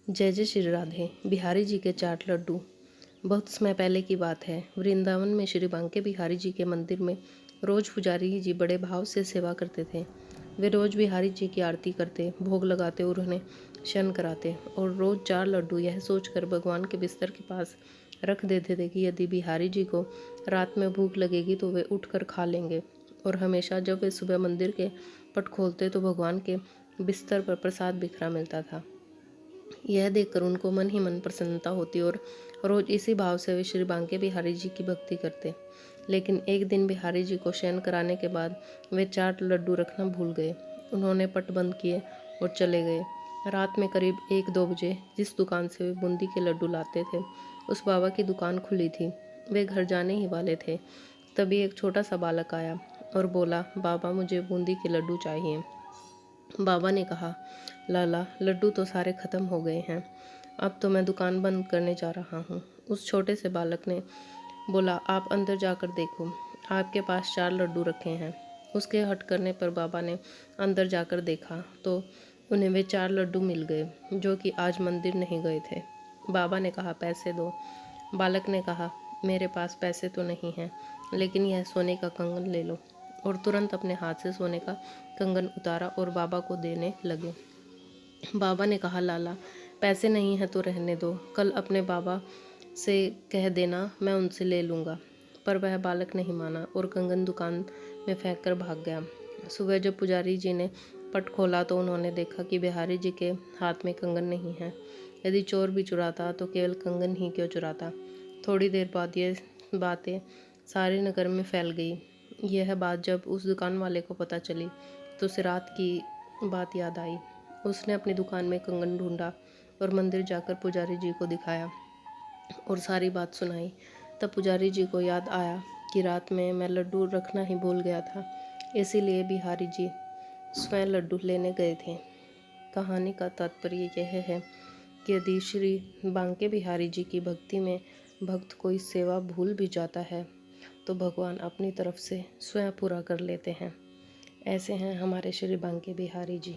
जय जय श्री राधे। बिहारी जी के चाट लड्डू। बहुत समय पहले की बात है। वृंदावन में श्री बांके बिहारी जी के मंदिर में रोज पुजारी जी बड़े भाव से सेवा करते थे। वे रोज बिहारी जी की आरती करते, भोग लगाते और उन्हें शयन कराते और रोज 4 लड्डू यह सोचकर भगवान के बिस्तर के पास रख देते थे कि यदि बिहारी जी को रात में भूख लगेगी तो वे उठकर खा लेंगे। और हमेशा जब वे सुबह मंदिर के पट खोलते तो भगवान के बिस्तर पर प्रसाद बिखरा मिलता था। यह देखकर उनको मन ही मन प्रसन्नता होती और रोज इसी भाव से वे श्री बांके बिहारी जी की भक्ति करते। लेकिन एक दिन बिहारी जी को शयन कराने के बाद वे 4 लड्डू रखना भूल गए। उन्होंने पट बंद किए और चले गए। रात में करीब 1-2 बजे जिस दुकान से वे बूंदी के लड्डू लाते थे उस बाबा की दुकान खुली थी। वे घर जाने ही वाले थे, तभी एक छोटा सा बालक आया और बोला, बाबा मुझे बूंदी के लड्डू चाहिए। बाबा ने कहा, लाला लड्डू तो सारे ख़त्म हो गए हैं, अब तो मैं दुकान बंद करने जा रहा हूँ। उस छोटे से बालक ने बोला, आप अंदर जाकर देखो, आपके पास 4 लड्डू रखे हैं। उसके हट करने पर बाबा ने अंदर जाकर देखा तो उन्हें वे 4 लड्डू मिल गए जो कि आज मंदिर नहीं गए थे। बाबा ने कहा, पैसे दो। बालक ने कहा, मेरे पास पैसे तो नहीं हैं, लेकिन यह सोने का कंगन ले लो। और तुरंत अपने हाथ से सोने का कंगन उतारा और बाबा को देने लगे। बाबा ने कहा, लाला पैसे नहीं हैं तो रहने दो, कल अपने बाबा से कह देना, मैं उनसे ले लूँगा। पर वह बालक नहीं माना और कंगन दुकान में फेंक कर भाग गया। सुबह जब पुजारी जी ने पट खोला तो उन्होंने देखा कि बिहारी जी के हाथ में कंगन नहीं है। यदि चोर भी चुराता तो केवल कंगन ही क्यों चुराता। थोड़ी देर बाद ये बातें सारे नगर में फैल गई। यह बात जब उस दुकान वाले को पता चली तो उसे रात की बात याद आई। उसने अपनी दुकान में कंगन ढूंढा और मंदिर जाकर पुजारी जी को दिखाया और सारी बात सुनाई। तब पुजारी जी को याद आया कि रात में मैं लड्डू रखना ही भूल गया था, इसीलिए बिहारी जी स्वयं लड्डू लेने गए थे। कहानी का तात्पर्य यह है कि यदि श्री बांके बिहारी जी की भक्ति में भक्त कोई सेवा भूल भी जाता है तो भगवान अपनी तरफ से स्वयं पूरा कर लेते हैं। ऐसे हैं हमारे श्री बांके बिहारी जी।